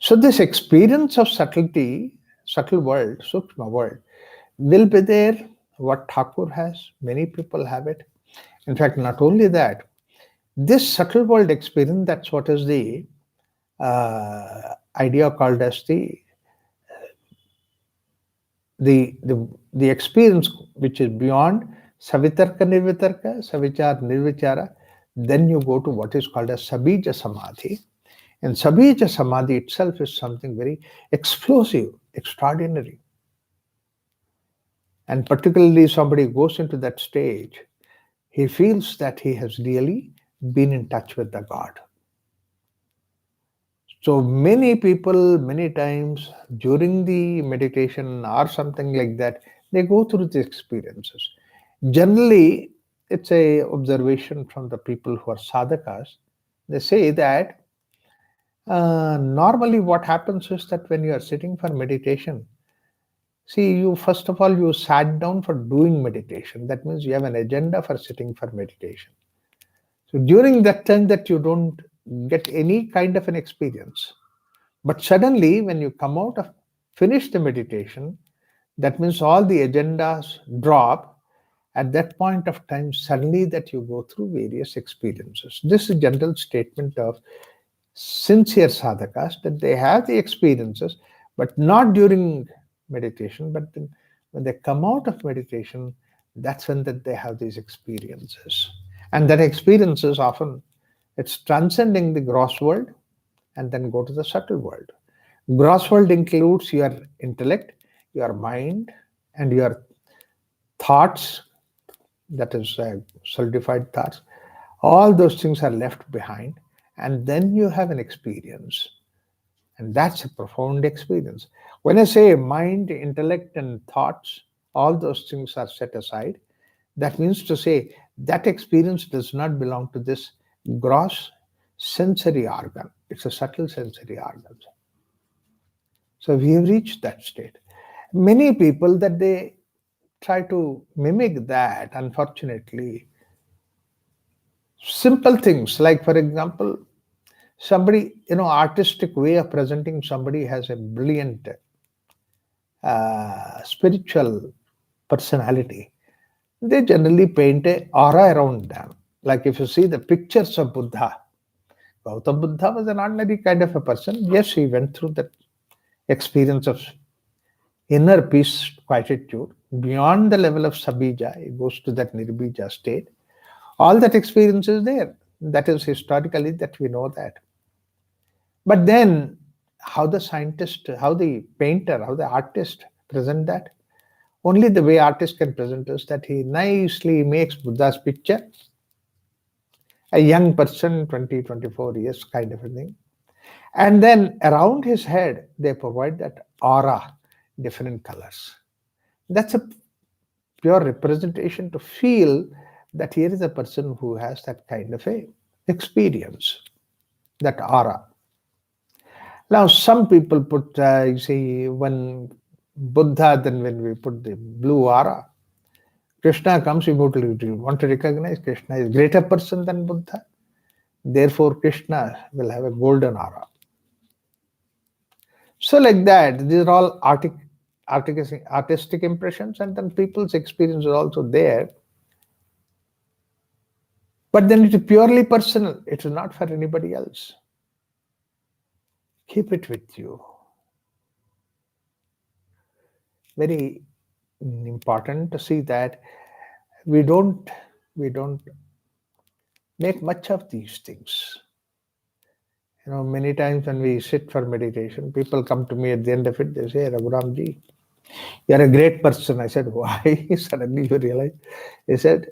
So this experience of subtlety, subtle world, Sukshma world, will be there. What Thakur has, many people have it. In fact, not only that, this subtle world experience, that's what is the idea called as the experience which is beyond savitarka nirvitarka, savichar nirvichara. Then you go to what is called as sabija samadhi. And sabija samadhi itself is something very explosive, extraordinary. And particularly somebody goes into that stage, he feels that he has really been in touch with the God. So many people, many times during the meditation or something like that, they go through the experiences. Generally, it's a observation from the people who are sadhakas. They say that normally what happens is that when you are sitting for meditation, see, you first of all you sat down for doing meditation. That means you have an agenda for sitting for meditation. So during that time that you don't get any kind of an experience. But suddenly, when you come out of finish the meditation, that means all the agendas drop. At that point of time, suddenly that you go through various experiences. This is a general statement of sincere sadhakas that they have the experiences, but not during meditation. But then when they come out of meditation, that's when that they have these experiences. And that experiences often it's transcending the gross world and then go to the subtle world. Gross world includes your intellect, your mind, and your thoughts, that is solidified thoughts. All those things are left behind, and then you have an experience. And that's a profound experience. When I say mind, intellect, and thoughts, all those things are set aside. That means to say that experience does not belong to this gross sensory organ. It's a subtle sensory organ. So we have reached that state. Many people that they try to mimic that, unfortunately, simple things like, for example, somebody, artistic way of presenting somebody has a brilliant spiritual personality. They generally paint a aura around them. Like if you see the pictures of Buddha, Gautam Buddha was an ordinary kind of a person. Yes, he went through that experience of inner peace, quietude. Beyond the level of sabija, it goes to that nirbija state. All that experience is there. That is historically that we know that. But then, how the scientist, how the painter, how the artist present that? Only the way artist can present is that he nicely makes Buddha's picture, a young person, 20, 24 years kind of a thing. And then around his head, they provide that aura, different colors. That's a pure representation to feel that here is a person who has that kind of a experience, that aura. Now, some people put, you see, when Buddha, then when we put the blue aura, Krishna comes, we want to recognize Krishna is a greater person than Buddha. Therefore, Krishna will have a golden aura. So, like that, these are all artistic impressions, and then people's experience is also there. But then it is purely personal, it is not for anybody else. Keep it with you. Very important to see that we don't make much of these things. Many times when we sit for meditation, people come to me at the end of it, they say, Raghuramji, You're a great person. I said, why? Suddenly you realize. He said,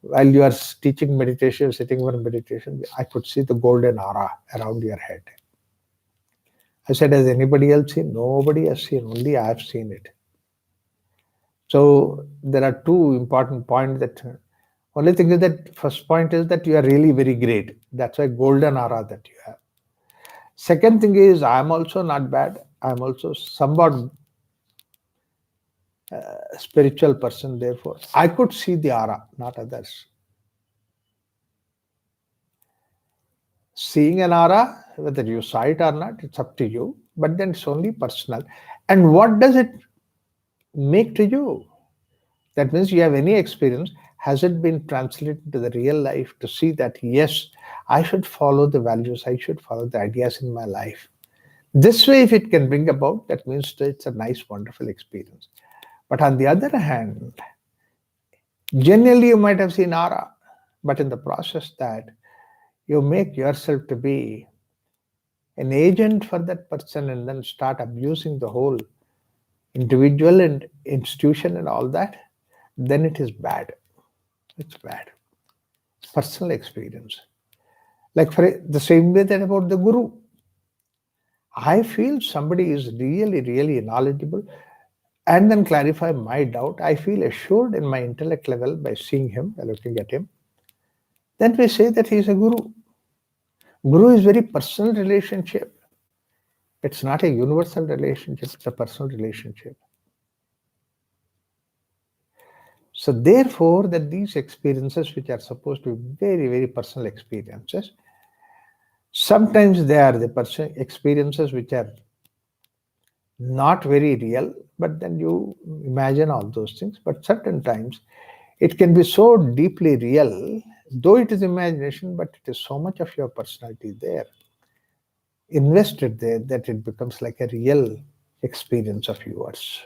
while you are teaching meditation, sitting for meditation, I could see the golden aura around your head. I said, has anybody else seen? Nobody has seen, only I have seen it. So there are two important points that only thing is that first point is that you are really very great. That's why golden aura that you have. Second thing is I'm also not bad. I'm also somewhat spiritual person. Therefore, I could see the aura, not others. Seeing an aura, whether you saw it or not, it's up to you. But then it's only personal. And what does it make to you? That means you have any experience. Has it been translated to the real life to see that, yes, I should follow the values, I should follow the ideas in my life? This way, if it can bring about, that means that it's a nice, wonderful experience. But on the other hand, generally you might have seen aura, but in the process that you make yourself to be an agent for that person and then start abusing the whole individual and institution and all that, then it is bad. It's bad. Personal experience. Like for the same way that about the guru. I feel somebody is really, really knowledgeable and then clarify my doubt. I feel assured in my intellect level by seeing him, by looking at him. Then we say that he is a guru. Guru is very personal relationship. It's not a universal relationship, it's a personal relationship. So therefore, that these experiences, which are supposed to be very, very personal experiences, sometimes they are the personal experiences which are not very real, but then you imagine all those things. But certain times it can be so deeply real, though it is imagination, but it is so much of your personality there, invested there, that it becomes like a real experience of yours.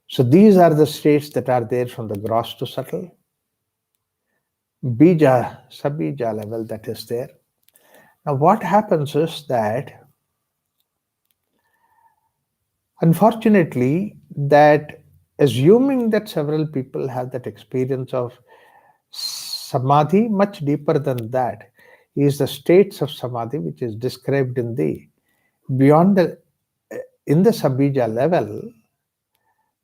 So these are the states that are there from the gross to subtle. Bija, Sabija level that is there. Now what happens is that unfortunately, that assuming that several people have that experience of samadhi, much deeper than that is the states of samadhi, which is described in the beyond the in the sabija level.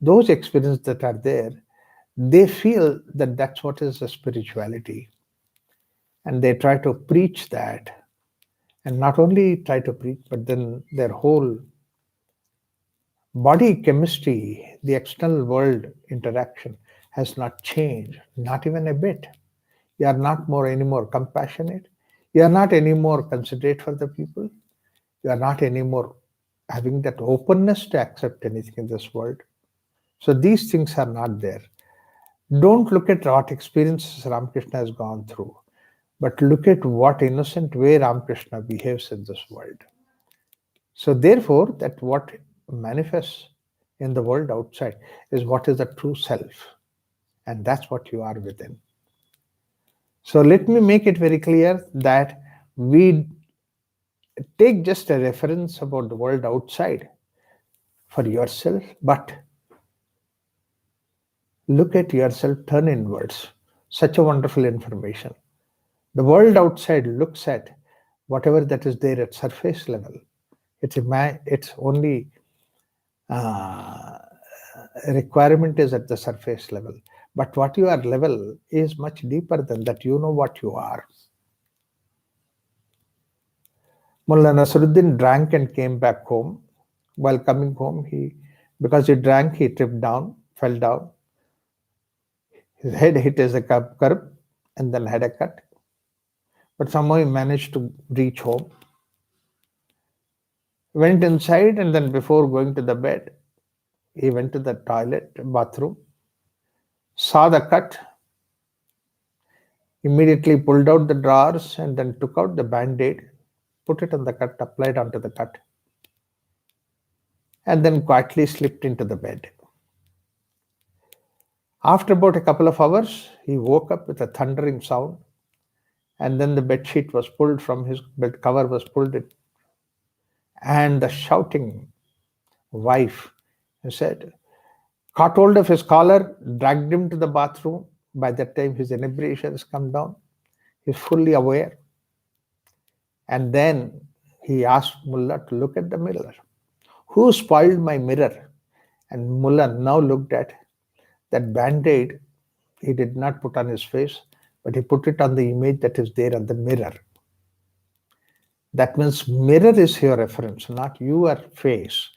Those experiences that are there, they feel that that's what is the spirituality, and they try to preach that, and not only try to preach, but then their whole body chemistry, the external world interaction has not changed, not even a bit. You are not more anymore compassionate. You are not anymore considerate for the people. You are not anymore having that openness to accept anything in this world. So these things are not there. Don't look at what experiences Ramakrishna has gone through, but look at what innocent way Ramakrishna behaves in this world. So therefore, that what manifests in the world outside is what is the true self, and that's what you are within. So let me make it very clear that we take just a reference about the world outside for yourself, but look at yourself, turn inwards. Such a wonderful information. The world outside looks at whatever that is there at surface level. It's only requirement is at the surface level. But what you are level is much deeper than that. You know what you are. Mullah Nasruddin drank and came back home. While coming home, because he drank, he tripped down, fell down. His head hit as a curb and then had a cut. But somehow he managed to reach home. Went inside, and then before going to the bed, he went to the toilet, bathroom, saw the cut, immediately pulled out the drawers and then took out the band-aid, put it on the cut, applied onto the cut, and then quietly slipped into the bed. After about a couple of hours, he woke up with a thundering sound, and then the bed sheet was pulled from his bed cover was pulled in, and the shouting wife He said, caught hold of his collar, dragged him to the bathroom. By that time, his inebriation has come down. He's fully aware. And then he asked Mullah to look at the mirror. Who spoiled my mirror? And Mullah now looked at that band-aid. He did not put on his face, but he put it on the image that is there on the mirror. That means mirror is your reference, not your face.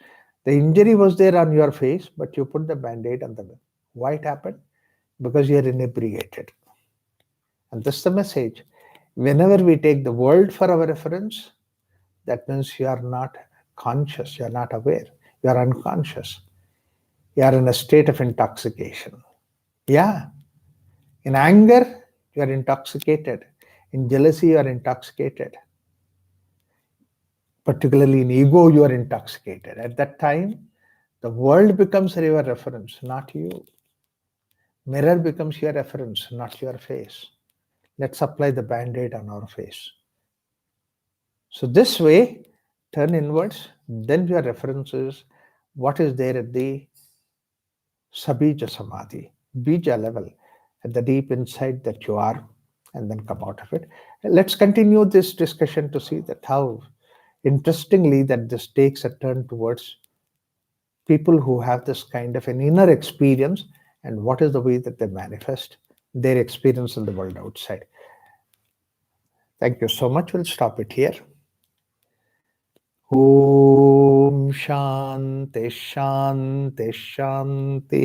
The injury was there on your face, but you put the band-aid on the mirror. Why it happened? Because you are inebriated. And this is the message. Whenever we take the world for our reference, that means you are not conscious, you are not aware, you are unconscious. You are in a state of intoxication. Yeah. In anger, you are intoxicated. In jealousy, you are intoxicated. Particularly in ego, you are intoxicated. At that time, the world becomes your reference, not you. Mirror becomes your reference, not your face. Let's apply the band-aid on our face. So this way, turn inwards, then your reference is what is there at the Sabija Samadhi, Bija level, at the deep inside that you are, and then come out of it. Let's continue this discussion to see that how interestingly that this takes a turn towards people who have this kind of an inner experience and what is the way that they manifest their experience in the world outside. Thank you so much. We'll stop it here. Om Shanti Shanti Shanti.